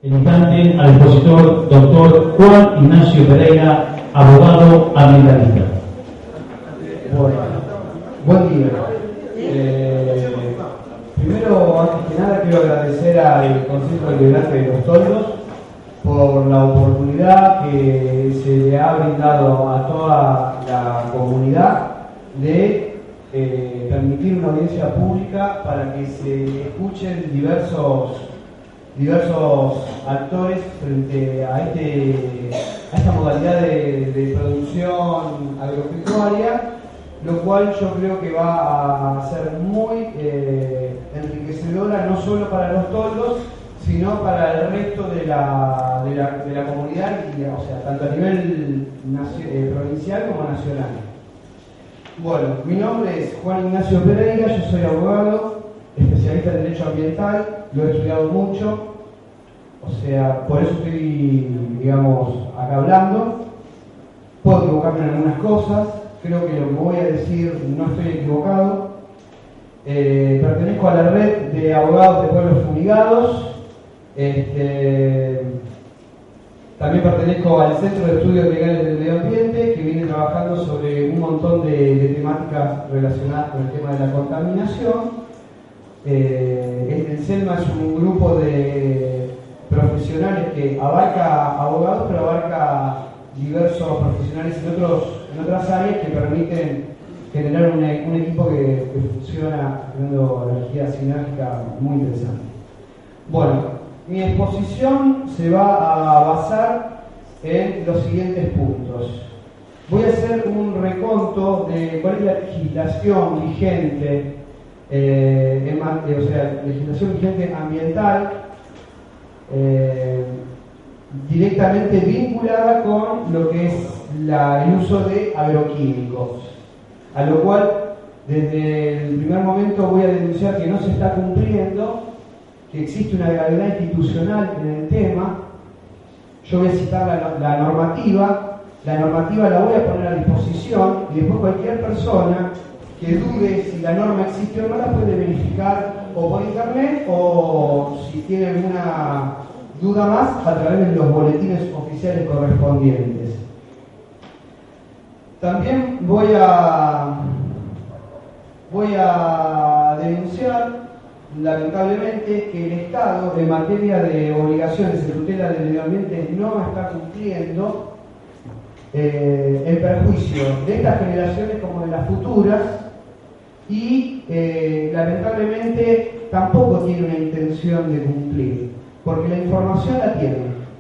El instante al expositor doctor Juan Ignacio Pereira, abogado ambientalista. Bueno, buen día. Primero, antes que nada, quiero agradecer al Consejo Deliberante de los Toldos por la oportunidad que se le ha brindado a toda la comunidad de permitir una audiencia pública para que se escuchen diversos actores frente a esta modalidad de producción agropecuaria, lo cual yo creo que va a ser muy enriquecedora no solo para los toldos, sino para el resto de la comunidad, o sea, tanto a nivel provincial como nacional. Bueno, mi nombre es Juan Ignacio Pereira, yo soy abogado, especialista en Derecho Ambiental, lo he estudiado mucho, o sea, por eso estoy, digamos, acá hablando. Puedo equivocarme en algunas cosas, creo que lo que voy a decir no estoy equivocado. Pertenezco a la red de abogados de pueblos fumigados. También pertenezco al Centro de Estudios Legales del Medio Ambiente, que viene trabajando sobre un montón de temáticas relacionadas con el tema de la contaminación. El CELMA es un grupo de profesionales que abarca abogados, pero abarca diversos profesionales en otras áreas que permiten generar un equipo que funciona creando energía sinérgica muy interesante. Bueno, mi exposición se va a basar en los siguientes puntos. Voy a hacer un reconto de cuál es la legislación vigente, legislación vigente ambiental, directamente vinculada con lo que es el uso de agroquímicos, a lo cual desde el primer momento voy a denunciar que no se está cumpliendo, que existe una gravedad institucional en el tema. Yo voy a citar la normativa la voy a poner a disposición y después cualquier persona que dude si la norma existe o no la puede verificar o por internet o si tiene alguna duda más a través de los boletines oficiales correspondientes. También voy a denunciar lamentablemente que el Estado en materia de obligaciones en tutela del medio ambiente no está cumpliendo en perjuicio de estas generaciones como de las futuras y lamentablemente tampoco tiene una intención de cumplir, porque la información la tiene.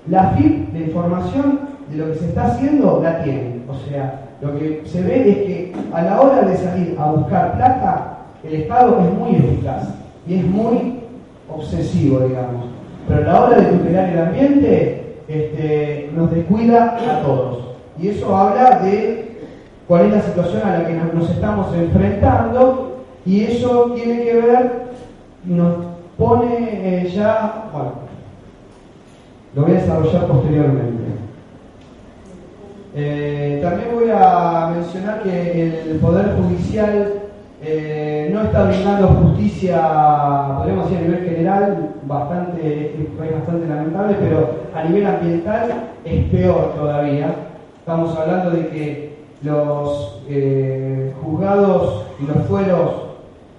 La FIP, la información de lo que se está haciendo, la tiene. O sea, lo que se ve es que a la hora de salir a buscar plata, el Estado es muy eficaz y es muy obsesivo, digamos. Pero a la hora de tutelar el ambiente, nos descuida a todos. Y eso habla de cuál es la situación a la que nos estamos enfrentando, y eso tiene que ver, nos pone bueno, lo voy a desarrollar posteriormente. También voy a mencionar que el Poder Judicial no está brindando justicia, podríamos decir a nivel general, es bastante lamentable, pero a nivel ambiental es peor todavía. Estamos hablando de que los juzgados y los fueros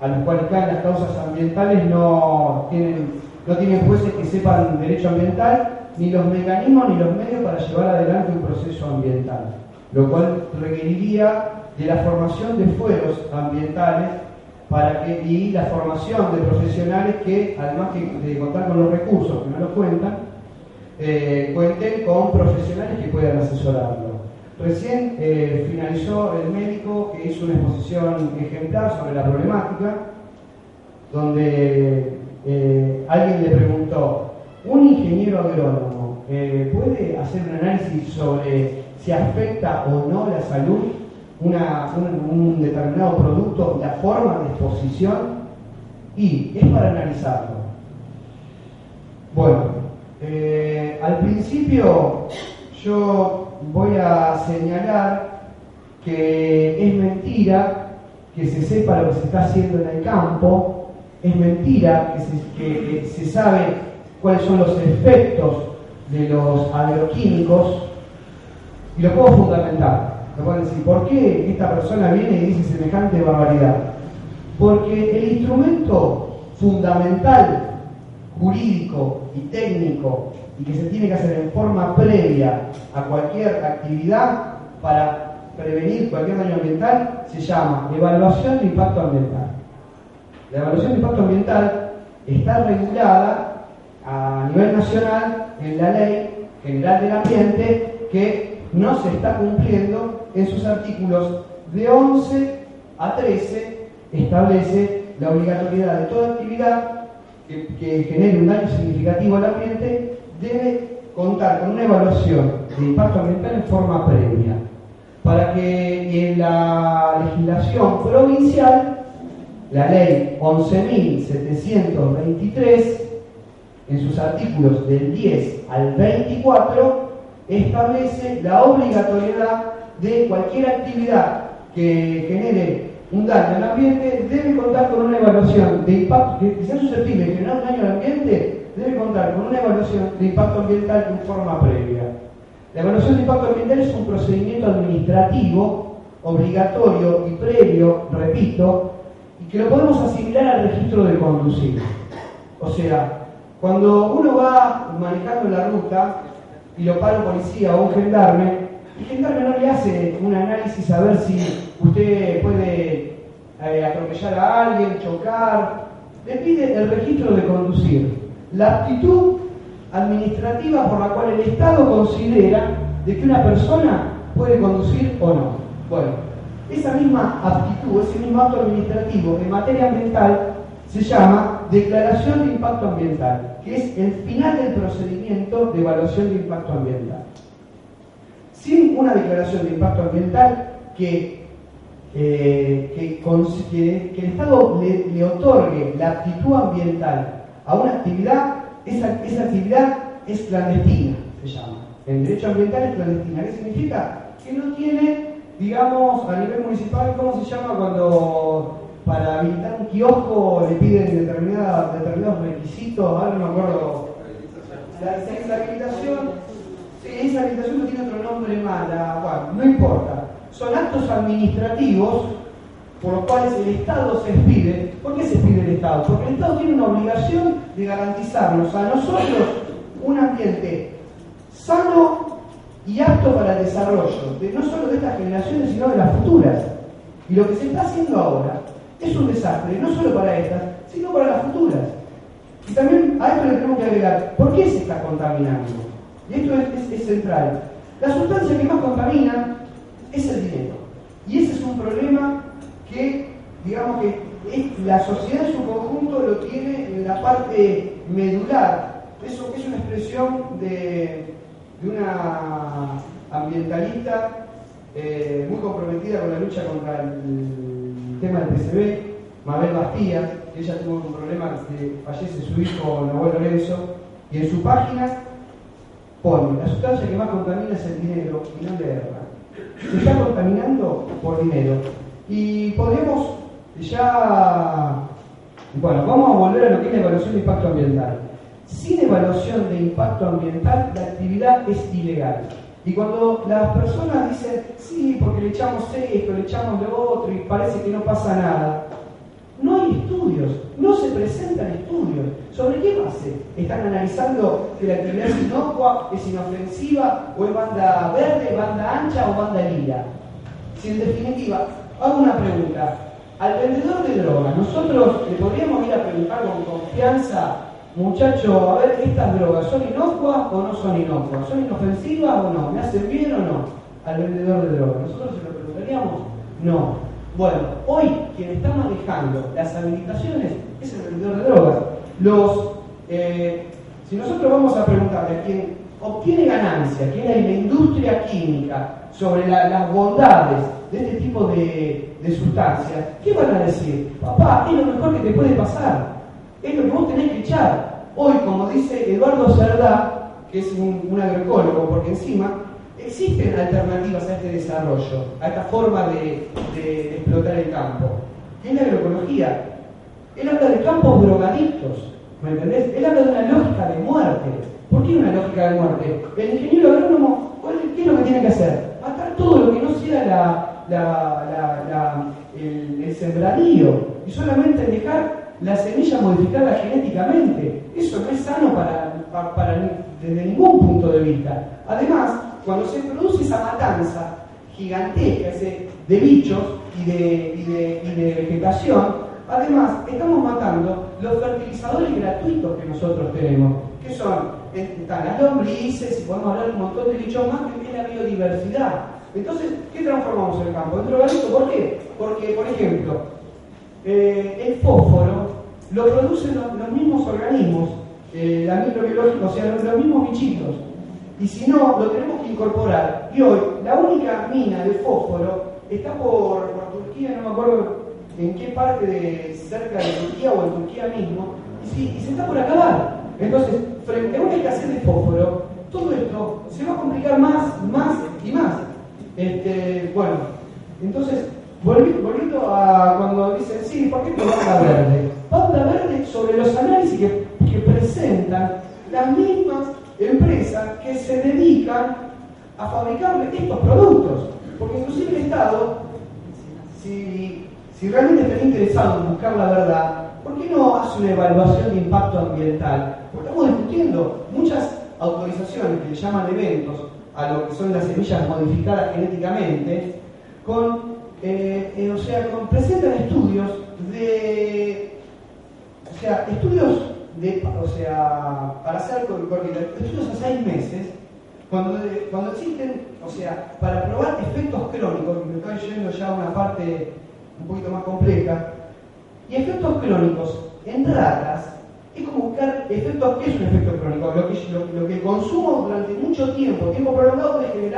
a los cuales caen las causas ambientales no tienen jueces que sepan derecho ambiental, ni los mecanismos ni los medios para llevar adelante un proceso ambiental, lo cual requeriría de la formación de fueros ambientales y la formación de profesionales que, además de contar con los recursos, que no los cuentan, cuenten con profesionales que puedan asesorarlo. Recién finalizó el médico que hizo una exposición ejemplar sobre la problemática, donde alguien le preguntó: ¿un ingeniero agrónomo puede hacer un análisis sobre si afecta o no la salud un determinado producto, la forma de exposición? Y es para analizarlo. Bueno, al principio yo voy a señalar que es mentira que se sepa lo que se está haciendo en el campo, es mentira que se sabe cuáles son los efectos de los agroquímicos y lo puedo fundamentar. Me pueden decir, ¿por qué esta persona viene y dice semejante barbaridad? Porque el instrumento fundamental, jurídico y técnico, y que se tiene que hacer en forma previa a cualquier actividad para prevenir cualquier daño ambiental, se llama evaluación de impacto ambiental. La evaluación de impacto ambiental está regulada a nivel nacional en la Ley General del Ambiente, que no se está cumpliendo. En sus artículos de 11 a 13 establece la obligatoriedad de toda actividad que genere un daño significativo al ambiente debe contar con una evaluación de impacto ambiental en forma previa, para que en la legislación provincial, la ley 11.723, en sus artículos del 10 al 24, establece la obligatoriedad de cualquier actividad que genere un daño al ambiente, debe contar con una evaluación de impacto, que sea susceptible de generar un daño al ambiente, debe contar con una evaluación de impacto ambiental en forma previa. La evaluación de impacto ambiental es un procedimiento administrativo, obligatorio y previo, repito, y que lo podemos asimilar al registro de conducir. O sea, cuando uno va manejando la ruta y lo para un policía o un gendarme, el gendarme no le hace un análisis a ver si usted puede atropellar a alguien, chocar. Le pide el registro de conducir, la aptitud administrativa por la cual el Estado considera de que una persona puede conducir o no. Bueno, esa misma aptitud, ese mismo acto administrativo en materia ambiental se llama declaración de impacto ambiental, que es el final del procedimiento de evaluación de impacto ambiental. Sin una declaración de impacto ambiental que el Estado le otorgue la aptitud ambiental a una actividad, esa actividad es clandestina, se llama. En derecho ambiental es clandestina. ¿Qué significa? Que no tiene, digamos, a nivel municipal, ¿cómo se llama cuando para habilitar un kiosco le piden determinados requisitos? Ahora no me acuerdo. La habilitación, sí, esa habilitación no tiene otro nombre más, bueno, no importa. Son actos administrativos por los cuales el Estado se expide. ¿Por qué se expide el Estado? Porque el Estado tiene una obligación de garantizarnos a nosotros un ambiente sano y apto para el desarrollo, no solo de estas generaciones, sino de las futuras. Y lo que se está haciendo ahora es un desastre, no solo para estas, sino para las futuras. Y también a esto le tenemos que agregar, ¿por qué se está contaminando? Y esto es central. La sustancia que más contamina es el dinero. Y ese es un problema que, digamos que la sociedad en su conjunto lo tiene en la parte medular. Eso es una expresión de una ambientalista muy comprometida con la lucha contra el tema del PCB, Mabel Bastías, que ella tuvo un problema que fallece su hijo Nahuel Lorenzo, y en su página pone: la sustancia que más contamina es el dinero y no la guerra. Se está contaminando por dinero. Y podemos ya, bueno, vamos a volver a lo que es la evaluación de impacto ambiental. Sin evaluación de impacto ambiental, la actividad es ilegal. Y cuando las personas dicen, sí, porque le echamos esto, le echamos lo otro, y parece que no pasa nada, no hay estudios, no se presentan estudios. ¿Sobre qué base están analizando que la actividad es inocua, es inofensiva, o es banda verde, banda ancha o banda lila? Si en definitiva, hago una pregunta, al vendedor de drogas, nosotros le podríamos ir a preguntar con confianza: muchacho, a ver, ¿estas drogas son inocuas o no son inocuas? ¿Son inofensivas o no? ¿Me hacen bien o no? Al vendedor de drogas, ¿nosotros se lo preguntaríamos? No. Bueno, hoy quien está manejando las habilitaciones es el vendedor de drogas. Si nosotros vamos a preguntarle a quien obtiene ganancia, que es la industria química, sobre las bondades de este tipo de sustancias, ¿qué van a decir? Papá, es lo mejor que te puede pasar, es lo que vos tenés que echar. Hoy, como dice Eduardo Cerdá, que es un agroecólogo, porque encima existen alternativas a este desarrollo, a esta forma de explotar el campo, que es la agroecología. Él habla de campos drogadictos. ¿Me entendés? Él habla de una lógica de muerte. ¿Por qué una lógica de muerte? El ingeniero agrónomo, ¿qué es lo que tiene que hacer? Matar todo lo que no sea el sembradío y solamente dejar la semilla modificada genéticamente. Eso no es sano desde ningún punto de vista. Además, cuando se produce esa matanza gigantesca de bichos y de vegetación, además estamos matando los fertilizadores gratuitos que nosotros tenemos, que están las lombrices, y podemos hablar de un montón de bichos más, que es la biodiversidad. Entonces, ¿qué transformamos en el campo? ¿En drogadicto? ¿Por qué? Porque, por ejemplo, el fósforo lo producen los mismos organismos, la microbiología, o sea, los mismos bichitos. Y si no, lo tenemos que incorporar. Y hoy, la única mina de fósforo está por Turquía, no me acuerdo en qué parte cerca de Turquía o en Turquía mismo, y se está por acabar. Entonces, frente a una escasez de fósforo, todo esto se va a complicar más y más. Bueno, entonces, volviendo a cuando dicen, sí, ¿por qué Pauta Verde? Pauta Verde sobre los análisis que presentan las mismas empresas que se dedican a fabricar estos productos. Porque inclusive el Estado, si realmente está interesado en buscar la verdad, ¿por qué no hace una evaluación de impacto ambiental? Porque estamos discutiendo muchas autorizaciones que le llaman eventos a lo que son las semillas modificadas genéticamente, presentan estudios para hacer estudios a 6 meses, cuando existen, para probar efectos crónicos, me estoy yendo ya a una parte un poquito más compleja, y efectos crónicos en ratas, es como buscar efectos. ¿Qué es un efecto crónico? Lo que el consumo durante mucho tiempo prolongado, puede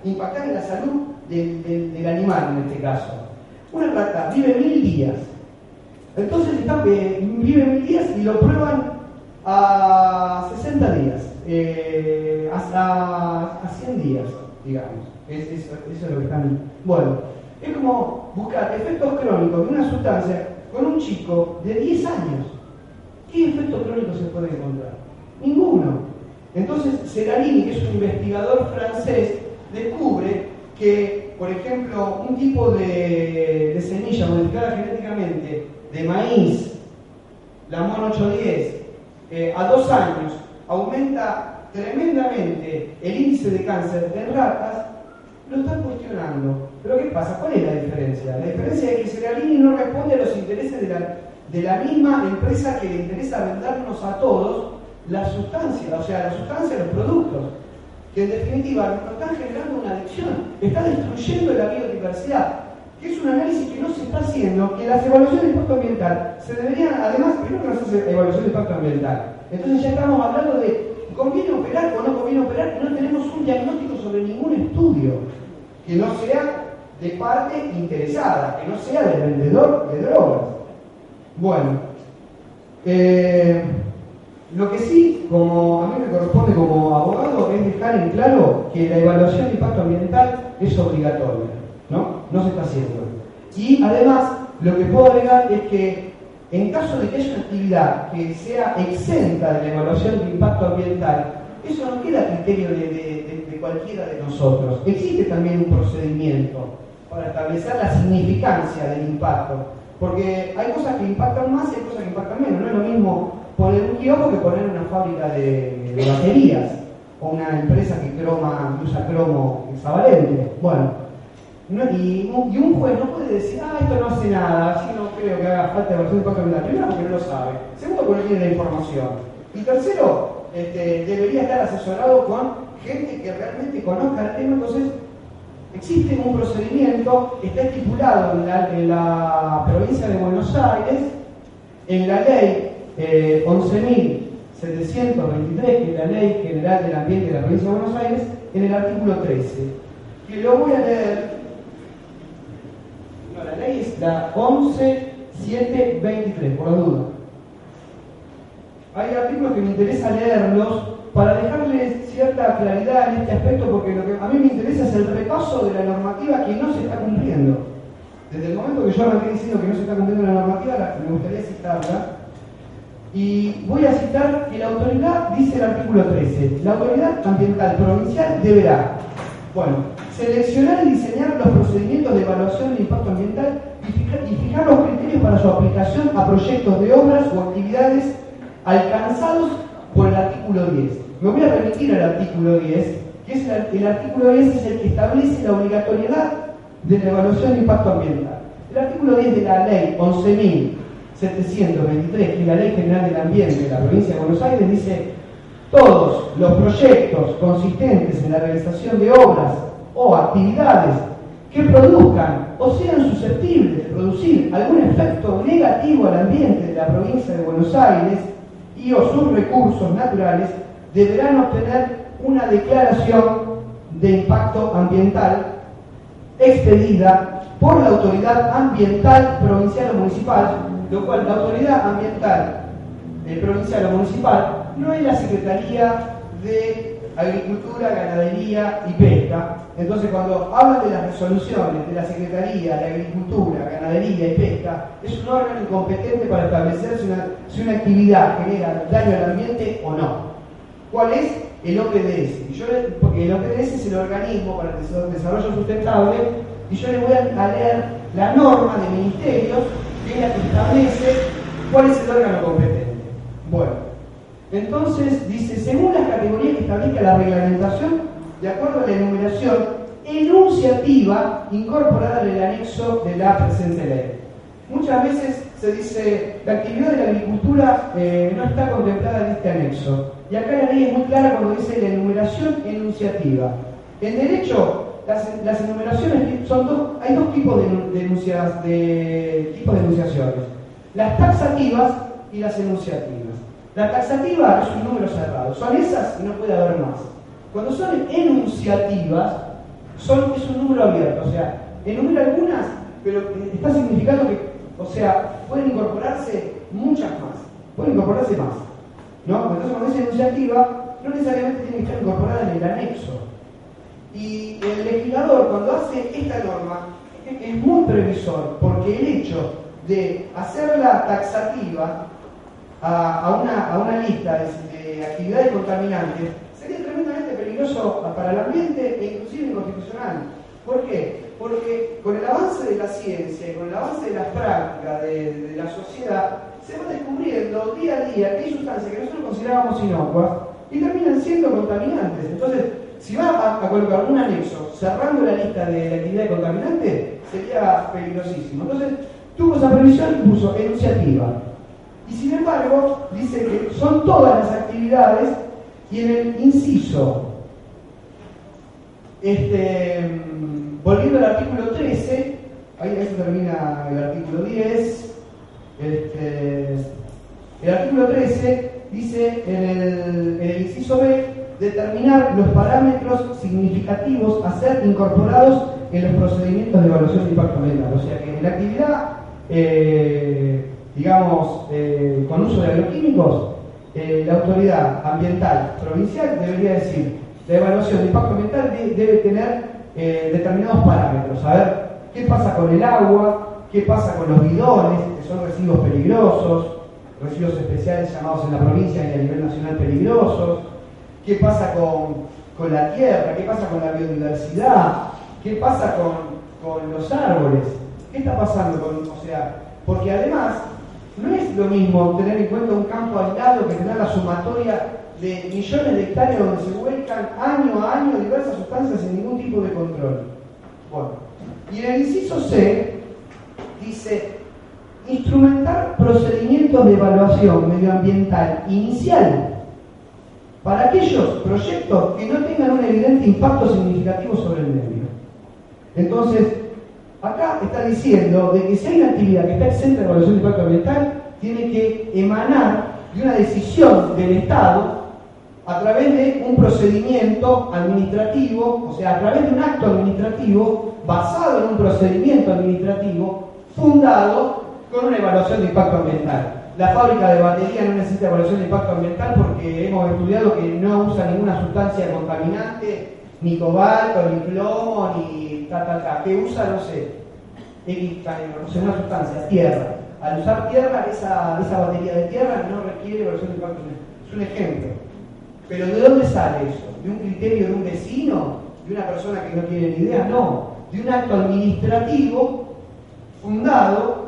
impactar en la salud del animal en este caso. Una rata vive 1000 días. Entonces vive 1000 días y lo prueban a 60 días, a 100 días, digamos. Eso es lo que están. Bueno, es como buscar efectos crónicos de una sustancia con un chico de 10 años. ¿Qué efecto crónico se puede encontrar? Ninguno. Entonces, Seralini, que es un investigador francés, descubre que, por ejemplo, un tipo de semilla modificada genéticamente de maíz, la MON 810, a 2 años aumenta tremendamente el índice de cáncer en ratas. Lo están cuestionando. ¿Pero qué pasa? ¿Cuál es la diferencia? La diferencia es que Seralini no responde a los intereses de la misma empresa que le interesa vendernos a todos la sustancia, los productos, que en definitiva nos están generando una adicción, está destruyendo la biodiversidad, que es un análisis que no se está haciendo, que las evaluaciones de impacto ambiental se deberían, además, primero que no se hace evaluación de impacto ambiental, entonces ya estamos hablando de conviene operar o no conviene operar, y no tenemos un diagnóstico sobre ningún estudio que no sea de parte interesada, que no sea del vendedor de drogas. Bueno, lo que sí, como a mí me corresponde como abogado, es dejar en claro que la evaluación de impacto ambiental es obligatoria, ¿no? No se está haciendo. Y además, lo que puedo agregar es que en caso de que haya una actividad que sea exenta de la evaluación de impacto ambiental, eso no queda a criterio de cualquiera de nosotros. Existe también un procedimiento para establecer la significancia del impacto, porque hay cosas que impactan más y hay cosas que impactan menos. No es lo mismo poner un kiosco que poner una fábrica de baterías o una empresa que usa cromo hexavalente. Bueno, y un juez no puede decir, esto no hace nada, así no creo que haga falta de evaluación de impacto ambiental. Primero, porque no lo sabe. Segundo, porque no tiene la información. Y tercero, debería estar asesorado con gente que realmente conozca el tema. Entonces, existe un procedimiento, está estipulado en la provincia de Buenos Aires, en la ley 11.723, que es la Ley General del Ambiente de la provincia de Buenos Aires, en el artículo 13, que lo voy a leer. No, la ley es la 11.723, por la duda. Hay artículos que me interesa leerlos para dejarles cierta claridad en este aspecto, porque lo que a mí me interesa es el repaso de la normativa que no se está cumpliendo. Desde el momento que yo arranqué diciendo que no se está cumpliendo la normativa, me gustaría citarla. Y voy a citar que la autoridad, dice el artículo 13, la autoridad ambiental provincial deberá, bueno, seleccionar y diseñar los procedimientos de evaluación del impacto ambiental y fijar los criterios para su aplicación a proyectos de obras o actividades alcanzados por el artículo 10. Me voy a remitir al artículo 10, que es el artículo 10 es el que establece la obligatoriedad de la evaluación de impacto ambiental. El artículo 10 de la ley 11.723, que es la Ley General del Ambiente de la Provincia de Buenos Aires, dice: todos los proyectos consistentes en la realización de obras o actividades que produzcan o sean susceptibles de producir algún efecto negativo al ambiente de la provincia de Buenos Aires y o sus recursos naturales deberán obtener una declaración de impacto ambiental expedida por la autoridad ambiental provincial o municipal, lo cual la autoridad ambiental provincial o municipal no es la Secretaría de Agricultura, Ganadería y Pesca. Entonces, cuando hablan de las resoluciones de la Secretaría de Agricultura, Ganadería y Pesca, es un órgano incompetente para establecer si una actividad genera daño al ambiente o no. ¿Cuál es? El OPDS. Porque el OPDS es el organismo para el desarrollo sustentable, y yo le voy a leer la norma de ministerios, que es la que establece cuál es el órgano competente. Bueno, entonces dice: según las categorías que establezca la reglamentación, de acuerdo a la enumeración enunciativa incorporada en el anexo de la presente ley. Muchas veces se dice: la actividad de la agricultura no está contemplada en este anexo. Y acá la ley es muy clara cuando dice la enumeración enunciativa. En derecho, las enumeraciones son hay dos tipos de enunciaciones: las taxativas y las enunciativas. La taxativa es un número cerrado, son esas y no puede haber más. Cuando son enunciativas, es un número abierto, o sea, enumera algunas, pero está significando que, o sea, pueden incorporarse muchas más, pueden incorporarse más, ¿no? Entonces, cuando es enunciativa, no necesariamente tiene que estar incorporada en el anexo. Y el legislador, cuando hace esta norma, es muy previsor, porque el hecho de hacerla taxativa a una lista de actividades contaminantes sería tremendamente peligroso para el ambiente e inclusive inconstitucional. ¿Por qué? Porque con el avance de la ciencia y con el avance de las prácticas de la sociedad, se va descubriendo día a día que hay sustancias que nosotros considerábamos inocuas y terminan siendo contaminantes. Entonces, si va a colocar un anexo cerrando la lista de actividades contaminantes, sería peligrosísimo. Entonces, tuvo esa previsión y puso enunciativa. Y sin embargo, dice que son todas las actividades, y en el inciso, volviendo al artículo 13, ahí termina el artículo 10, el artículo 13 dice en el inciso B: determinar los parámetros significativos a ser incorporados en los procedimientos de evaluación de impacto ambiental. O sea que en la actividad, con uso de agroquímicos, la autoridad ambiental provincial debería decir: la evaluación de impacto ambiental debe tener determinados parámetros. A ver, ¿qué pasa con el agua? ¿Qué pasa con los bidones, que son residuos peligrosos, residuos especiales llamados en la provincia y a nivel nacional peligrosos? ¿Qué pasa con la tierra? ¿Qué pasa con la biodiversidad? ¿Qué pasa con los árboles? ¿Qué está pasando porque además no es lo mismo tener en cuenta un campo aislado que tener la sumatoria de millones de hectáreas donde se vuelcan año a año diversas sustancias sin ningún tipo de control. Bueno, y en el inciso C dice: instrumentar procedimientos de evaluación medioambiental inicial para aquellos proyectos que no tengan un evidente impacto significativo sobre el medio. Entonces, acá está diciendo de que si hay una actividad que está exenta de evaluación de impacto ambiental, tiene que emanar de una decisión del Estado a través de un procedimiento administrativo, o sea, a través de un acto administrativo basado en un procedimiento administrativo fundado con una evaluación de impacto ambiental. La fábrica de batería no necesita evaluación de impacto ambiental porque hemos estudiado que no usa ninguna sustancia contaminante, ni cobalto, ni plomo, ni que usa, no sé, una sustancia, tierra. al usar tierra, esa batería de tierra no requiere evaluación de impacto ambiental. Es un ejemplo. Pero ¿de dónde sale eso? ¿De un criterio de un vecino? ¿De una persona que no tiene ni idea? No. De un acto administrativo fundado,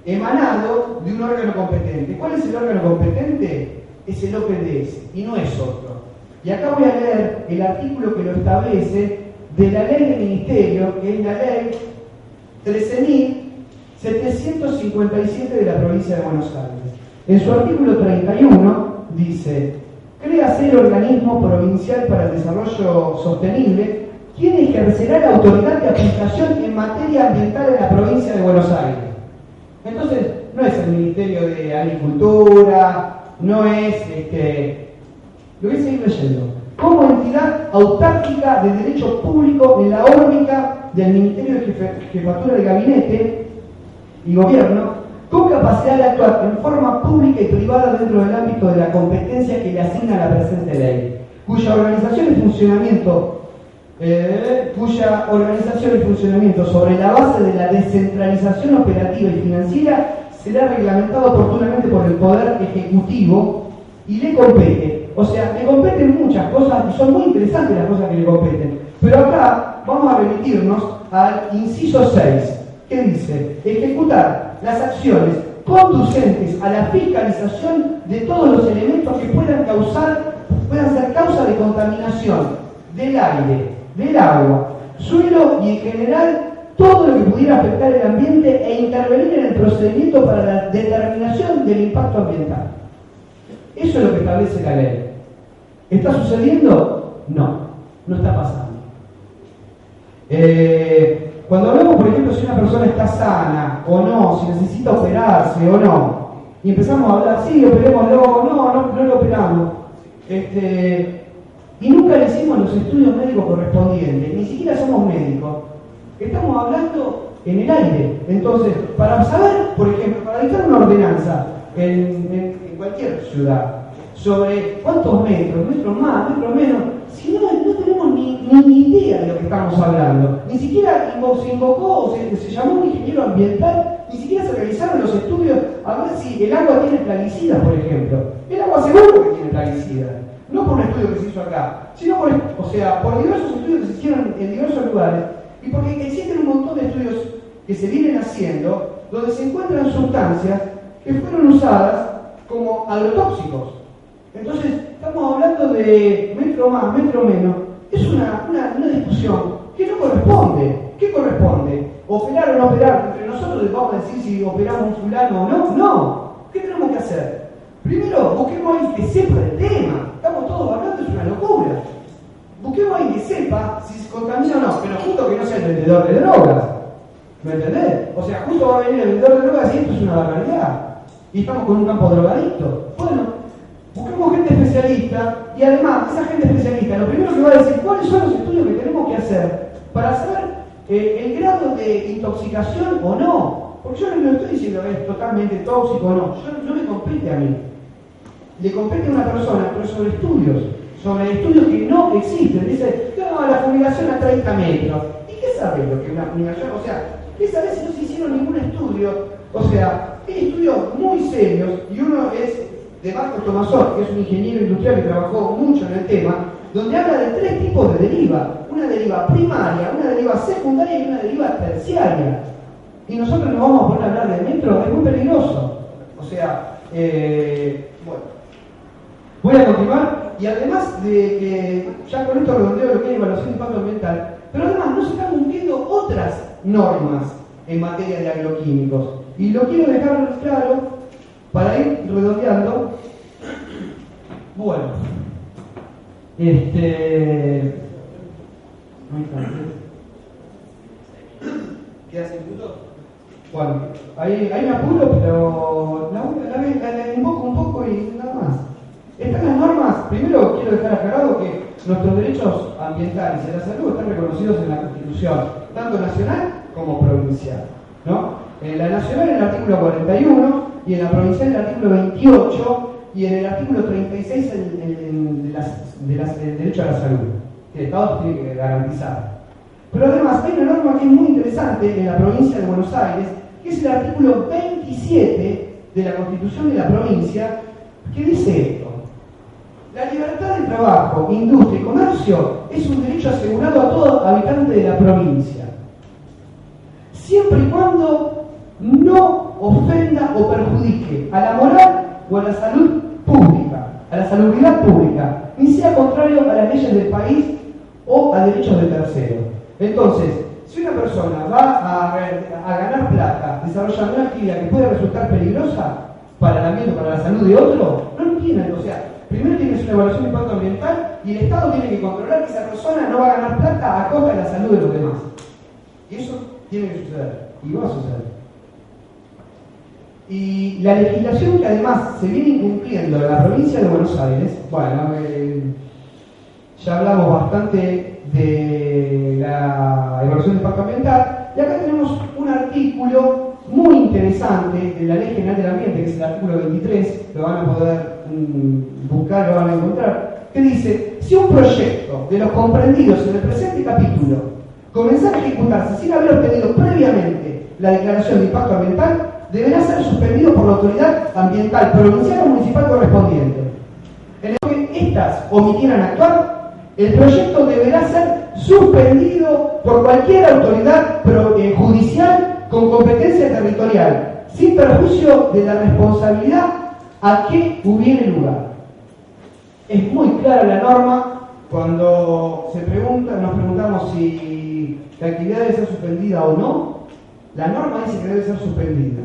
emanado de un órgano competente. ¿Cuál es el órgano competente? Es el OPDS y no es otro. Y acá voy a leer el artículo que lo establece de la ley del ministerio, que es la ley 13.757 de la provincia de Buenos Aires. En su artículo 31 dice: créase el organismo provincial para el desarrollo sostenible, quien ejercerá la autoridad de aplicación en materia ambiental en la provincia de Buenos Aires. Entonces, no es el Ministerio de Agricultura, no es lo voy a seguir leyendo. Como entidad autárquica de derecho público en la órbita del Ministerio de Jefatura de Gabinete y Gobierno, con capacidad de actuar en forma pública y privada dentro del ámbito de la competencia que le asigna la presente ley, cuya organización y funcionamiento sobre la base de la descentralización operativa y financiera será reglamentado oportunamente por el Poder Ejecutivo y le compete. O sea, le competen muchas cosas y son muy interesantes las cosas que le competen. Pero acá vamos a remitirnos al inciso 6, que dice: ejecutar las acciones conducentes a la fiscalización de todos los elementos que puedan ser causa de contaminación del aire, del agua, suelo y en general todo lo que pudiera afectar el ambiente e intervenir en el procedimiento para la determinación del impacto ambiental. Eso es lo que establece la ley. ¿Está sucediendo? No, no está pasando. Cuando hablamos, por ejemplo, si una persona está sana o no, si necesita operarse o no, y empezamos a hablar, sí, operémoslo, no lo operamos, y nunca le hicimos los estudios médicos correspondientes, ni siquiera somos médicos, estamos hablando en el aire. Entonces, para saber, por ejemplo, para dictar una ordenanza en cualquier ciudad, sobre cuántos metros más, metros menos, si no tenemos ni idea de lo que estamos hablando. Ni siquiera se invocó o se llamó un ingeniero ambiental, ni siquiera se realizaron los estudios a ver si el agua tiene plaguicidas, por ejemplo. El agua seguro que tiene plaguicidas, no por un estudio que se hizo acá, sino por diversos estudios que se hicieron en diversos lugares, y porque existen un montón de estudios que se vienen haciendo donde se encuentran sustancias que fueron usadas como agrotóxicos. Entonces, estamos hablando de metro más, metro menos. Es una discusión que no corresponde. ¿Qué corresponde? ¿Operar o no operar? Entre nosotros les vamos a decir si operamos un fulano o no. No. ¿Qué tenemos que hacer? Primero, busquemos a alguien que sepa del tema. Estamos todos hablando, es una locura. Busquemos a alguien que sepa si se contamina o no, pero justo que no sea el vendedor de drogas. ¿Me entendés? O sea, justo va a venir el vendedor de drogas y esto es una barbaridad. Y estamos con un campo drogadicto. Bueno, busquemos gente especialista y además, esa gente especialista, lo primero que va a decir, ¿cuáles son los estudios que tenemos que hacer para saber el grado de intoxicación o no? Porque yo no estoy diciendo que es totalmente tóxico o no, no me compete a mí. Le compete a una persona, pero sobre estudios que no existen. Dice, no, la fumigación a 30 metros. ¿Y qué sabes lo que es una fumigación? O sea, ¿qué sabes si no se hicieron ningún estudio? O sea, hay estudios muy serios y uno es de Marcos Tomasor, que es un ingeniero industrial que trabajó mucho en el tema, donde habla de 3 tipos de deriva: una deriva primaria, una deriva secundaria y una deriva terciaria. Y nosotros nos vamos a poner a hablar de metro, es muy peligroso. O sea, bueno, voy a continuar, y además de que ya con esto redondeo lo que es evaluación de impacto ambiental, pero además no se están cumpliendo otras normas en materia de agroquímicos. Y lo quiero dejar claro para ir redondeando. Bueno, ¿queda 6 minutos? Bueno, ahí me apuro, pero la invoco un poco y nada más. Están las normas. Primero quiero dejar aclarado que nuestros derechos ambientales y de la salud están reconocidos en la Constitución, tanto nacional como provincial, ¿no? En la nacional en el artículo 41 y en la provincial en el artículo 28 y en el artículo 36 del derecho a la salud, que el Estado tiene que garantizar. Pero además hay una norma que es muy interesante en la provincia de Buenos Aires, que es el artículo 20 27 de la Constitución de la provincia, que dice esto: la libertad de trabajo, industria y comercio es un derecho asegurado a todo habitante de la provincia, siempre y cuando no ofenda o perjudique a la moral o a la salud pública, a la salubridad pública, ni sea contrario a las leyes del país o a derechos de terceros. Entonces, si una persona va a ganar plata desarrollando una actividad que puede resultar peligrosa para el ambiente o para la salud de otro, no lo tienen. O sea, primero tienes una evaluación de impacto ambiental y el Estado tiene que controlar que esa persona no va a ganar plata a costa de la salud de los demás. Y eso tiene que suceder, y va a suceder. Y la legislación que además se viene incumpliendo en la provincia de Buenos Aires, bueno, ya hablamos bastante de la evaluación de impacto ambiental, y acá tenemos un artículo muy interesante de la Ley General del Ambiente, que es el artículo 23, lo van a poder buscar, lo van a encontrar, que dice: si un proyecto de los comprendidos en el presente capítulo comenzara a ejecutarse sin haber obtenido previamente la declaración de impacto ambiental, deberá ser suspendido por la autoridad ambiental provincial o municipal correspondiente. En el que éstas omitieran actuar, el proyecto deberá ser suspendido por cualquier autoridad judicial con competencia territorial, sin perjuicio de la responsabilidad a que hubiere lugar. Es muy clara la norma cuando nos preguntamos si la actividad debe ser suspendida o no. La norma dice que debe ser suspendida,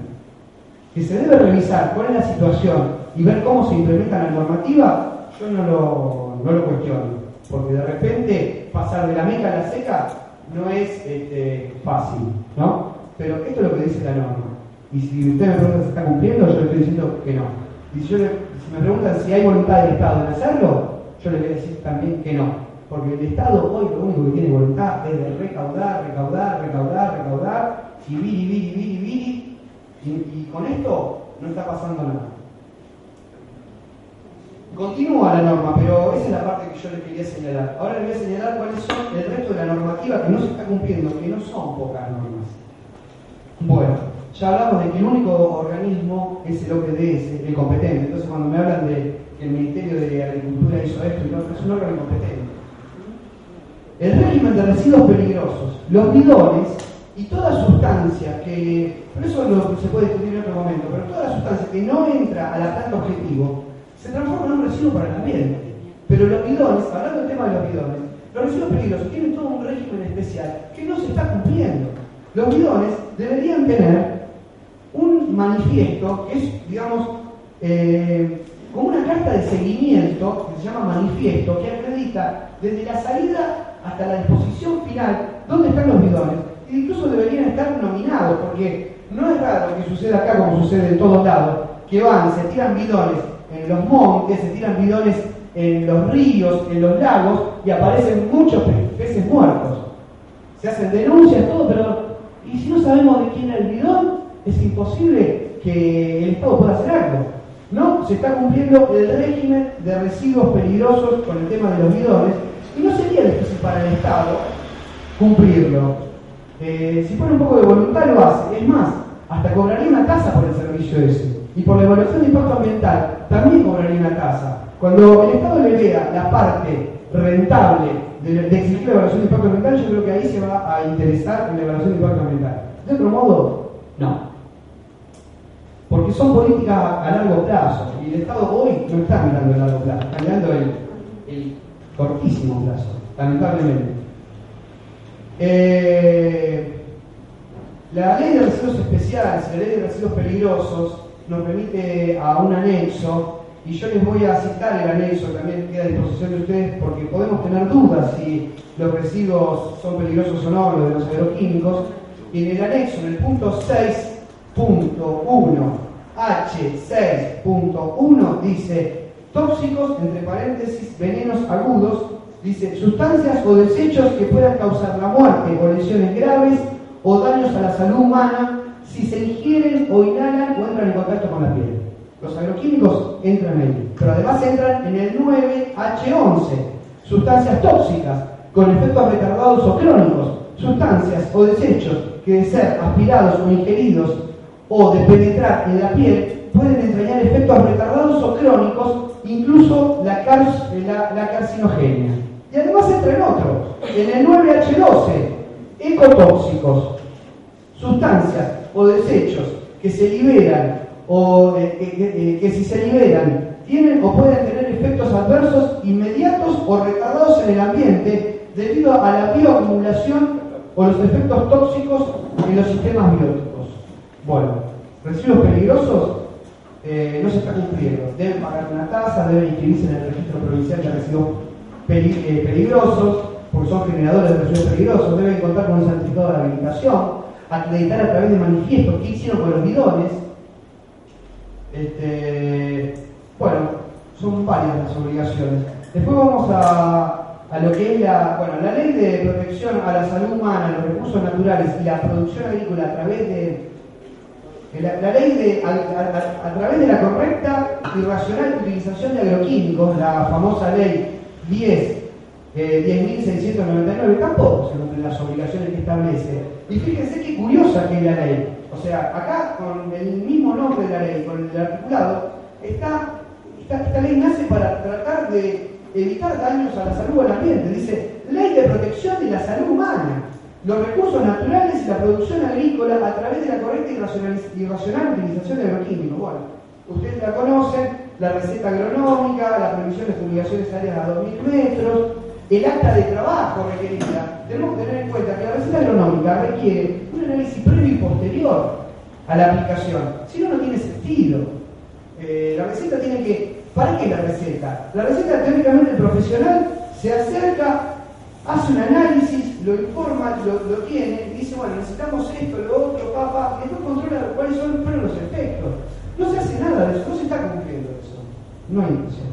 que se debe revisar cuál es la situación y ver cómo se implementa la normativa. Yo no lo cuestiono, porque de repente pasar de la meca a la seca no es fácil, ¿no? Pero esto es lo que dice la norma. Y si usted me pregunta si se está cumpliendo, yo le estoy diciendo que no. Y si me preguntan si hay voluntad del Estado en hacerlo, yo le voy a decir también que no. Porque el Estado hoy lo único que tiene voluntad es de recaudar, y viri, y con esto no está pasando nada. Continúa la norma, pero esa es la parte que yo le quería señalar. Ahora le voy a señalar cuáles son el resto de la normativa que no se está cumpliendo, que no son pocas normas. Bueno, ya hablamos de que el único organismo es el OPDS, el competente. Entonces cuando me hablan de que el Ministerio de Agricultura hizo esto y no, es un órgano competente. El régimen de residuos peligrosos, los bidones y toda sustancia que, pero eso se puede discutir en otro momento, pero toda sustancia que no entra a la planta objetivo se transforma en un residuo para el ambiente. Pero los bidones, hablando del tema de los bidones, los residuos peligrosos tienen todo un régimen especial que no se está cumpliendo. Los bidones deberían tener un manifiesto que es, digamos, como una carta de seguimiento, que se llama manifiesto, que acredita desde la salida hasta la disposición final dónde están los bidones. E incluso deberían estar nominados, porque no es raro que suceda acá como sucede en todos lados, que se tiran bidones en los montes, se tiran bidones en los ríos, en los lagos, y aparecen muchos peces muertos. Se hacen denuncias, todo, pero ¿y si no sabemos de quién es el bidón? Es imposible que el Estado pueda hacer algo. No se está cumpliendo el régimen de residuos peligrosos con el tema de los bidones, y no sería difícil para el Estado cumplirlo. Si pone un poco de voluntad lo hace. Es más, hasta cobraría una tasa por el servicio ese. Y por la evaluación de impacto ambiental también cobraría una tasa. Cuando el Estado le vea la parte rentable de exigir la evaluación de impacto ambiental, yo creo que ahí se va a interesar en la evaluación de impacto ambiental. De otro modo, no. Porque son políticas a largo plazo. Y el Estado hoy no está mirando el largo plazo, está mirando el cortísimo plazo, lamentablemente. La ley de residuos especiales y la ley de residuos peligrosos nos remite a un anexo, y yo les voy a citar el anexo, también queda a disposición de ustedes, porque podemos tener dudas si los residuos son peligrosos o no, los de los agroquímicos. Y en el anexo, en el punto 6.1, H6.1, dice tóxicos, entre paréntesis, venenos agudos, dice sustancias o desechos que puedan causar la muerte o lesiones graves o daños a la salud humana si se ingieren o inhalan o entran en contacto con la piel. Los agroquímicos entran ahí, pero además entran en el 9H11, sustancias tóxicas con efectos retardados o crónicos, sustancias o desechos que de ser aspirados o ingeridos o de penetrar en la piel pueden entrañar efectos retardados o crónicos, incluso la carcinogenia. Y además entra en otros, en el 9H12, ecotóxicos, sustancias o desechos que se liberan o que si se liberan tienen o pueden tener efectos adversos inmediatos o retardados en el ambiente debido a la bioacumulación o los efectos tóxicos en los sistemas bióticos. Bueno, residuos peligrosos no se está cumpliendo. Deben pagar una tasa, deben inscribirse en el registro provincial de residuos peligrosos, porque son generadores de residuos peligrosos, deben contar con un certificado de habilitación, acreditar a través de manifiestos qué hicieron con los bidones. Bueno, son varias las obligaciones. Después vamos a lo que es la ley de protección a la salud humana, los recursos naturales y la producción agrícola a través de la ley a través de la correcta y racional utilización de agroquímicos, la famosa ley 10.699, tampoco se cumplen las obligaciones que establece. Y fíjense qué curiosa que es la ley. O sea, acá con el mismo nombre de la ley, con el articulado, esta ley nace para tratar de evitar daños a la salud o al ambiente. Dice, ley de protección de la salud humana, los recursos naturales y la producción agrícola a través de la correcta y racional utilización de agroquímicos. Bueno, ustedes la conocen, la receta agronómica, la previsión de fumigaciones áreas a 2000 metros, el acta de trabajo requerida. Tenemos que tener en cuenta que la receta agronómica requiere un análisis previo y posterior a la aplicación, si no, no tiene sentido. La receta tiene que... ¿Para qué la receta? La receta, teóricamente, el profesional se acerca, hace un análisis, lo informa, lo tiene, y dice, bueno, necesitamos esto, lo otro, y después controla cuáles fueron los efectos. No se hace nada de eso, no se está cumpliendo eso. No hay intención.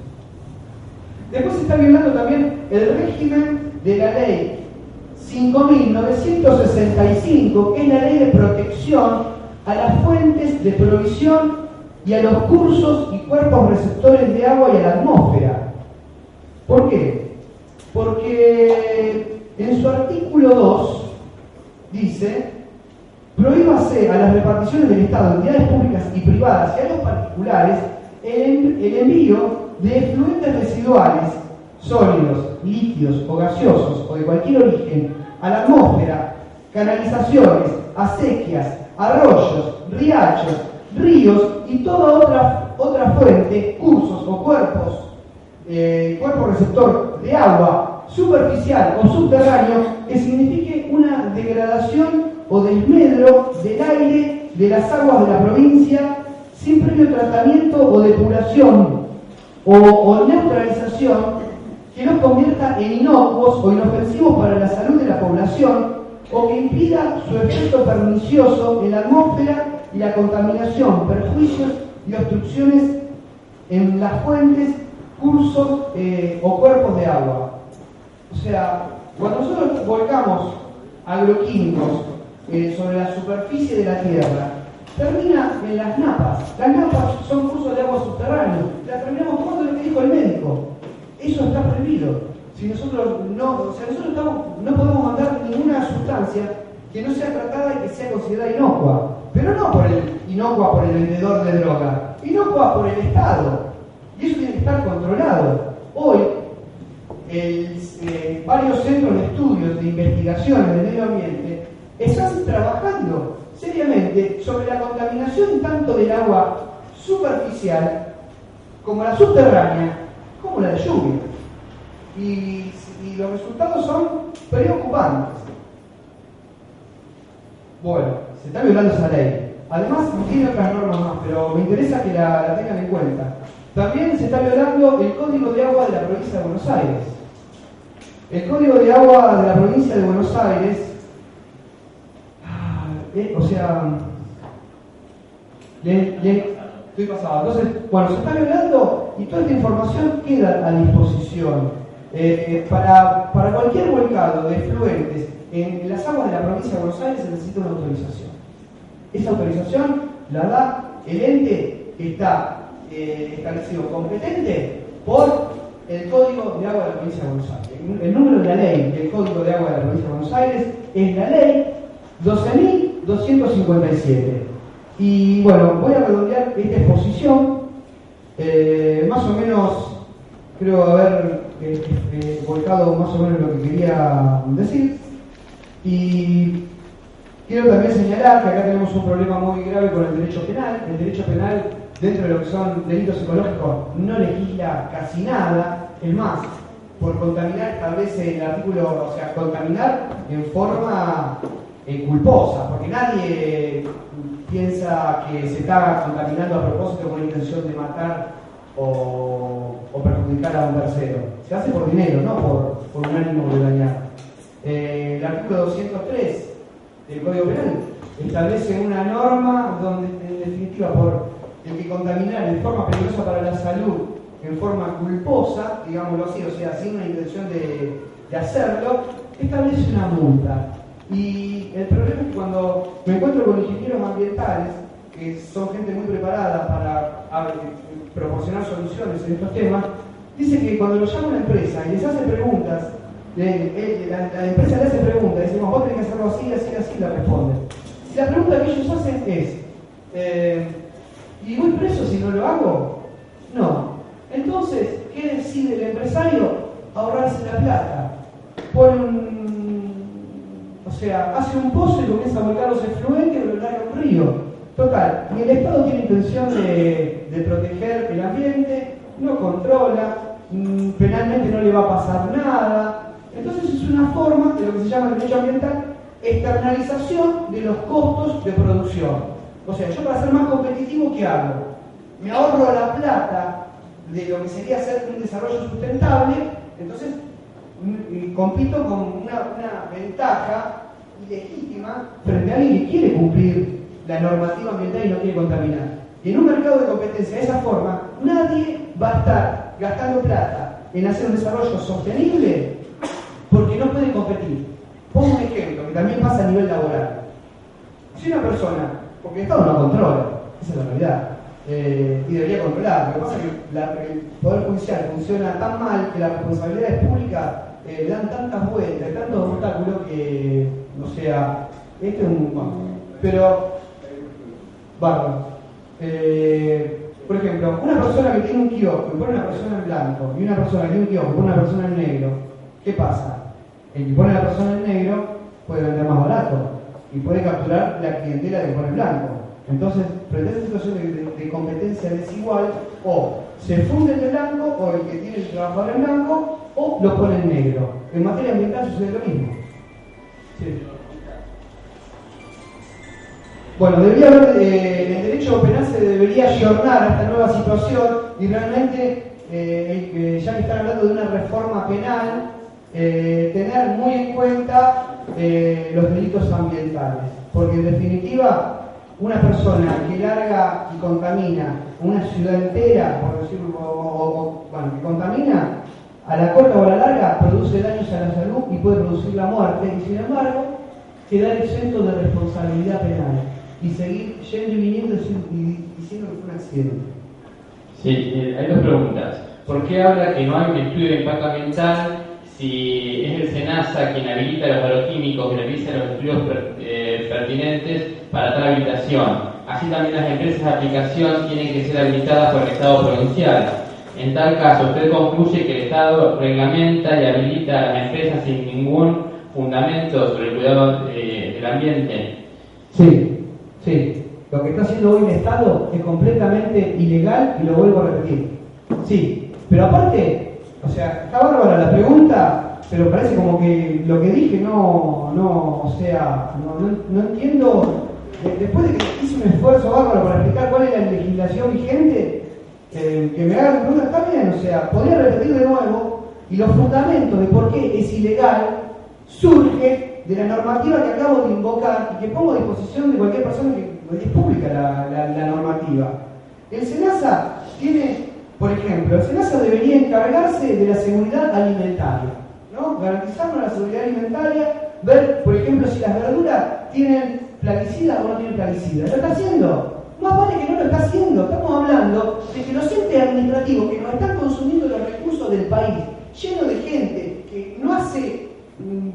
Después se está violando también el régimen de la ley 5.965, que es la ley de protección a las fuentes de provisión y a los cursos y cuerpos receptores de agua y a la atmósfera. ¿Por qué? Porque en su artículo 2 dice: prohíbase a las reparticiones del Estado, entidades públicas y privadas y a los particulares el envío de efluentes residuales, sólidos, líquidos o gaseosos o de cualquier origen a la atmósfera, canalizaciones, acequias, arroyos, riachos, ríos y toda otra fuente, cursos o cuerpo receptor de agua superficial o subterráneo que signifique una degradación o desmedro del aire de las aguas de la provincia sin previo tratamiento o depuración o neutralización que los convierta en inocuos o inofensivos para la salud de la población o que impida su efecto pernicioso en la atmósfera y la contaminación, perjuicios y obstrucciones en las fuentes, cursos o cuerpos de agua. O sea, cuando nosotros volcamos agroquímicos sobre la superficie de la tierra, termina en las napas. Las napas son cursos de agua subterráneos. La terminamos tomando lo que dijo el médico. Eso está prohibido. Si nosotros no podemos mandar ninguna sustancia que no sea tratada y que sea considerada inocua. Pero no inocua por el vendedor de droga, inocua por el Estado. Y eso tiene que estar controlado. Hoy, varios centros de estudios, de investigaciones del medio ambiente, están trabajando seriamente sobre la contaminación tanto del agua superficial como la subterránea, como la de lluvia. Y los resultados son preocupantes. Bueno, se está violando esa ley. Además, tiene otras normas más, pero me interesa que la tengan en cuenta. También se está violando el Código de Agua de la Provincia de Buenos Aires. El Código de Agua de la Provincia de Buenos Aires, estoy pasado. Entonces, bueno, se está violando y toda esta información queda a disposición. Para cualquier volcado de efluentes en las aguas de la provincia de Buenos Aires se necesita una autorización. Esa autorización la da el ente que está establecido competente por el Código de Agua de la Provincia de Buenos Aires. El número de la ley del Código de Agua de la Provincia de Buenos Aires es la ley 12.257. Y bueno, voy a redondear esta exposición, más o menos creo haber volcado más o menos lo que quería decir. Y quiero también señalar que acá tenemos un problema muy grave con el derecho penal. El derecho penal, dentro de lo que son delitos psicológicos, no legisla casi nada. Es más, por contaminar establece el artículo, o sea, contaminar en forma culposa, porque nadie piensa que se está contaminando a propósito con la intención de matar o perjudicar a un tercero. Se hace por dinero, no por un ánimo de dañar. El artículo 203 del Código Penal establece una norma donde, en definitiva, por el que contaminar de forma peligrosa para la salud, en forma culposa, digámoslo así, o sea, sin una intención de hacerlo, establece una multa. Y el problema es que cuando me encuentro con ingenieros ambientales, que son gente muy preparada para proporcionar soluciones en estos temas, dicen que cuando lo llama una empresa y les hace preguntas, la empresa le hace preguntas, decimos, vos tenés que hacerlo así, así, así, le responden. Y la pregunta que ellos hacen es, ¿y voy preso si no lo hago? No. Entonces, ¿qué decide el empresario? Ahorrarse la plata. Hace un pozo y comienza a volcar los efluentes y lo larga a un río. Total, y el Estado tiene intención de proteger el ambiente, no controla, penalmente no le va a pasar nada. Entonces es una forma de lo que se llama el derecho ambiental, externalización de los costos de producción. O sea, yo para ser más competitivo, ¿qué hago? Me ahorro la plata de lo que sería hacer un desarrollo sustentable, entonces compito con una ventaja ilegítima frente a alguien que quiere cumplir la normativa ambiental y no quiere contaminar. Y en un mercado de competencia de esa forma, nadie va a estar gastando plata en hacer un desarrollo sostenible porque no puede competir. Pongo un ejemplo que también pasa a nivel laboral. Si una persona, porque el Estado no controla, esa es la realidad, y debería controlar. Lo que pasa es que el Poder Judicial funciona tan mal que las responsabilidades públicas dan tantas vueltas, tantos obstáculos que, o sea, este es un... Bueno, pero, bárbaro. Por ejemplo, una persona que tiene un kiosco y pone una persona en blanco, y una persona que tiene un kiosco y pone una persona en negro, ¿qué pasa? El que pone a la persona en negro puede vender más barato y puede capturar la clientela que pone en blanco. Entonces, frente a esta situación de competencia desigual, o se funde el de blanco, o el que tiene el trabajador en blanco, o lo pone en negro. En materia ambiental sucede lo mismo. Sí. Bueno, debería haber, el derecho penal se debería ayornar a esta nueva situación y realmente, ya que están hablando de una reforma penal, tener muy en cuenta los delitos ambientales. Porque en definitiva, una persona que larga y contamina una ciudad entera, por decirlo, que contamina, a la corta o a la larga produce daños a la salud y puede producir la muerte, y sin embargo, quedar exento de responsabilidad penal y seguir yendo y viniendo y diciendo que fue un accidente. Sí, hay dos preguntas. ¿Por qué habla que no hay un estudio de impacto ambiental si es el SENASA quien habilita los agroquímicos y realiza los estudios pertinentes para tal habilitación? Así también las empresas de aplicación tienen que ser habilitadas por el Estado provincial. En tal caso, usted concluye que el Estado reglamenta y habilita a las empresas sin ningún fundamento sobre el cuidado del ambiente. Sí, sí. Lo que está haciendo hoy el Estado es completamente ilegal y lo vuelvo a repetir. Sí, pero aparte, o sea, está bárbara la pregunta, pero parece como que lo que dije no entiendo. Después de que hice un esfuerzo bárbaro para explicar cuál es la legislación vigente, que me hagan preguntas también, o sea, podría repetir de nuevo, y los fundamentos de por qué es ilegal surge de la normativa que acabo de invocar y que pongo a disposición de cualquier persona que es pública la normativa. El SENASA tiene, por ejemplo, el SENASA debería encargarse de la seguridad alimentaria, ¿no? Garantizarnos la seguridad alimentaria, ver, por ejemplo, si las verduras tienen plaguicidas o no tienen plaguicidas. ¿Lo está haciendo? Más vale que no lo está haciendo. Estamos hablando de que los entes administrativos que nos están consumiendo los recursos del país, lleno de gente que no hace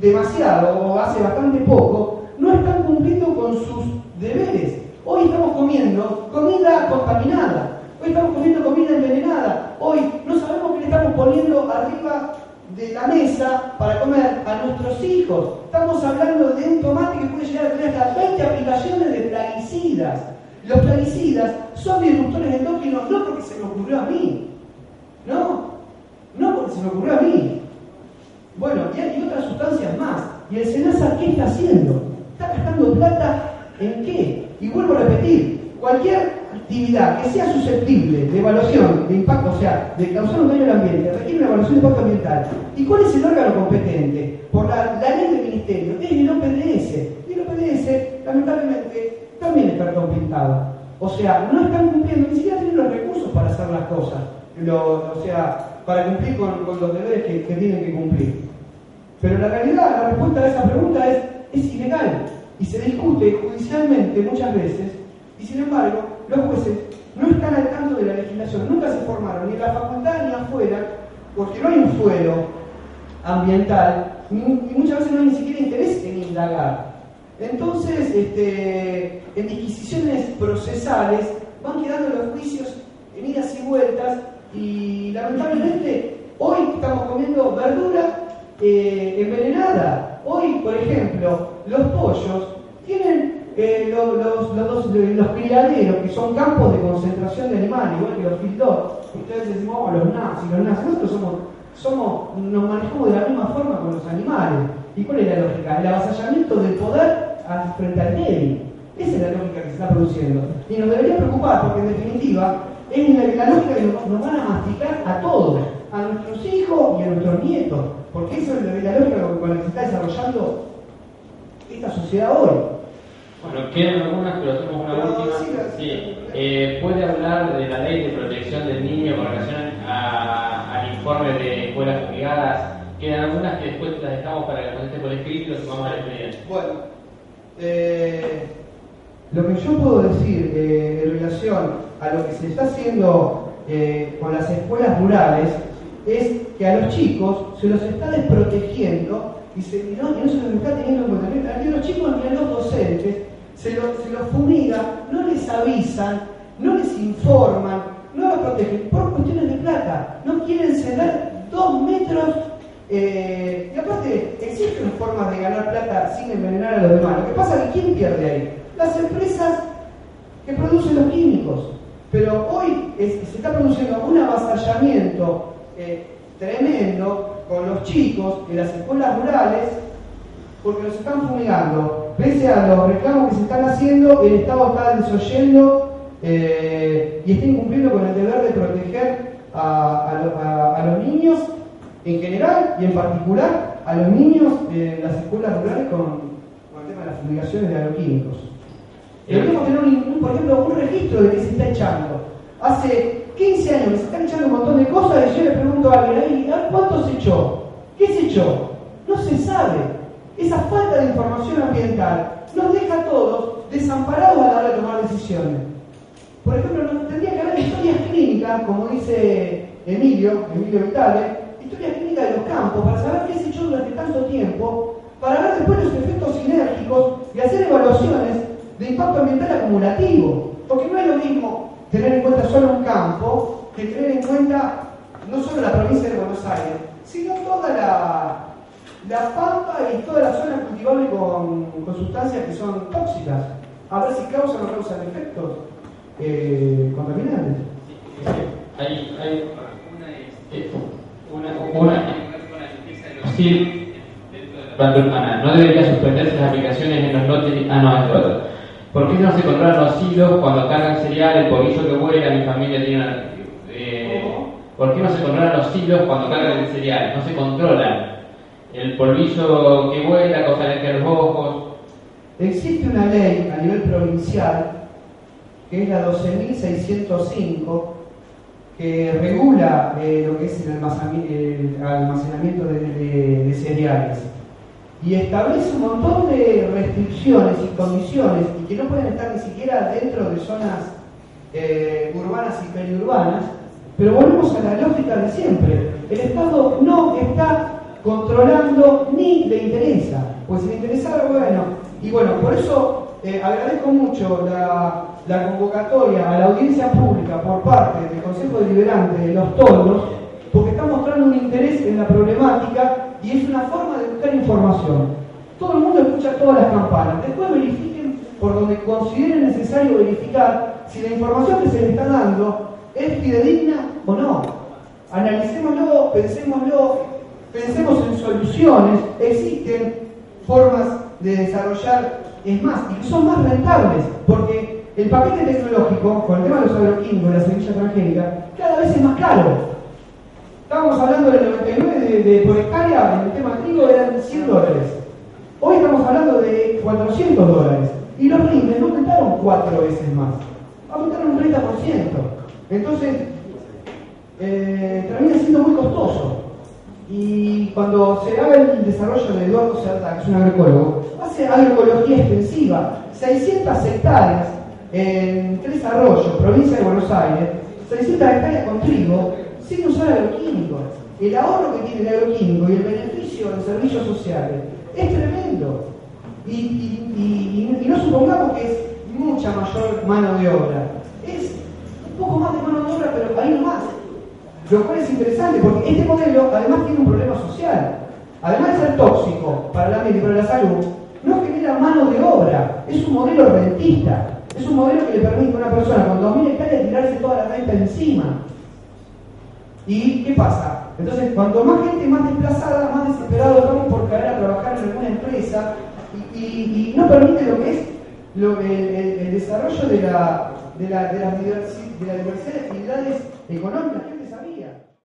demasiado o hace bastante poco, no están cumpliendo con sus deberes. Hoy estamos comiendo comida contaminada, hoy estamos comiendo comida envenenada, hoy no sabemos qué le estamos poniendo arriba de la mesa para comer a nuestros hijos. Estamos hablando de un tomate que puede llegar a tener hasta 20 aplicaciones de plaguicidas. Los plaguicidas son disruptores endócrinos, no porque se me ocurrió a mí, no porque se me ocurrió a mí. Bueno, y hay otras sustancias más. ¿Y el SENASA qué está haciendo? ¿Está gastando plata en qué? Y vuelvo a repetir, cualquier actividad que sea susceptible de evaluación de impacto, o sea, de causar un daño al ambiente, requiere una evaluación de impacto ambiental. ¿Y cuál es el órgano competente? Por la ley del ministerio, es el OPDS. Y el OPDS, lamentablemente, también está pintado. O sea, no están cumpliendo, ni siquiera tienen los recursos para hacer las cosas. O sea, para cumplir con los deberes que tienen que cumplir. Pero la realidad, la respuesta a esa pregunta es ilegal. Y se discute judicialmente muchas veces, y sin embargo, los jueces no están al tanto de la legislación, nunca se formaron ni en la facultad ni afuera, porque no hay un fuero ambiental, y muchas veces no hay ni siquiera interés en indagar. Entonces, en disquisiciones procesales van quedando los juicios en idas y vueltas, y lamentablemente hoy estamos comiendo verdura envenenada. Hoy, por ejemplo, los pollos tienen los criaderos, que son campos de concentración de animales, igual que los feedlots. Ustedes dicen, oh, los nazis. Nosotros nos manejamos de la misma forma con los animales. ¿Y cuál es la lógica? El avasallamiento del poder frente al débil. Esa es la lógica que se está produciendo. Y nos debería preocupar, porque en definitiva es la lógica que nos van a masticar a todos, a nuestros hijos y a nuestros nietos. Porque eso es la lógica con la que se está desarrollando esta sociedad hoy. Bueno, quedan algunas, pero hacemos una última. Sí. ¿Puede hablar de la ley de protección del niño con relación al informe de escuelas privadas? Quedan algunas que después las dejamos para que las conteste por escrito y los sumamos al expediente. Bueno, lo que yo puedo decir en relación a lo que se está haciendo con las escuelas rurales es que a los chicos se los está desprotegiendo y no se los está teniendo en cuenta. Ni a los chicos ni a los docentes se los fumiga, no les avisan, no les informan, no los protegen por cuestiones de plata. No quieren ceder 2 metros. Y aparte, existen formas de ganar plata sin envenenar a los demás. Lo que pasa es que ¿quién pierde ahí? Las empresas que producen los químicos. Pero hoy se está produciendo un avasallamiento tremendo con los chicos en las escuelas rurales porque los están fumigando. Pese a los reclamos que se están haciendo, el Estado está desoyendo y está incumpliendo con el deber de proteger a los niños en general y en particular a los niños en las escuelas rurales con el tema de las fumigaciones de agroquímicos. Deberíamos tener, por ejemplo, un registro de qué se está echando. Hace 15 años que se están echando un montón de cosas y yo le pregunto a alguien, ¿cuánto se echó? ¿Qué se echó? No se sabe. Esa falta de información ambiental nos deja a todos desamparados a la hora de tomar decisiones. Por ejemplo, tendría que haber historias clínicas, como dice Emilio Vitale, historias clínicas de los campos, para saber qué se echó durante tanto tiempo, para ver después los efectos sinérgicos y hacer evaluaciones de impacto ambiental acumulativo. Porque no es lo mismo tener en cuenta solo un campo que tener en cuenta no solo la provincia de Buenos Aires, sino toda la pampa y toda la zona cultivable con sustancias que son tóxicas. A ver si causan o no causan efectos contaminantes. No debería suspenderse las aplicaciones en los lotes. Es otro. ¿Por qué no se controlan los hilos cuando cargan cereal, el polvillo que vuela? Mi familia tiene una. ¿Por qué no se controlan los hilos cuando cargan el cereal? No se controlan. El polvillo que vuela causa alergia a los ojos. Existe una ley a nivel provincial, que es la 12.605, que regula lo que es el almacenamiento de cereales. Y establece un montón de restricciones y condiciones y que no pueden estar ni siquiera dentro de zonas urbanas y periurbanas, pero volvemos a la lógica de siempre. El Estado no está controlando ni le interesa, pues si le interesara, bueno, y bueno, por eso agradezco mucho la convocatoria a la audiencia pública por parte del Consejo Deliberante de Los Toldos, porque está mostrando un interés en la problemática y es una forma de buscar información. Todo el mundo escucha todas las campanas, después verifiquen por donde consideren necesario verificar si la información que se les está dando es fidedigna o no. Analicémoslo, pensemos en soluciones, existen formas de desarrollar, es más, y que son más rentables, porque el paquete tecnológico, con el tema de los agroquímicos, la semilla transgénica, cada vez es más caro. Estábamos hablando del 99 por hectárea, en el tema trigo eran $100. Hoy estamos hablando de $400. Y los rindes no aumentaron 4 veces más, aumentaron un 30%. Entonces, termina siendo muy costoso. Y cuando se haga el desarrollo de Eduardo Cerda, que es un agroecólogo, hace agroecología extensiva, 600 hectáreas en 3 Arroyos, provincia de Buenos Aires, 600 hectáreas con trigo, sin usar agroquímicos. El ahorro que tiene el agroquímico y el beneficio en servicios sociales es tremendo. Y no supongamos que es mucha mayor mano de obra. Es un poco más de mano de obra, pero ahí nomás. Lo cual es interesante porque este modelo además tiene un problema social. Además de ser tóxico para el ambiente y para la salud, no genera mano de obra. Es un modelo rentista. Es un modelo que le permite a una persona con 2.000 hectáreas tirarse toda la renta encima. ¿Y qué pasa? Entonces, cuanto más gente más desplazada, más desesperados estamos por caer a trabajar en alguna empresa y no permite lo que es el desarrollo de la diversidad de actividades económicas que antes había.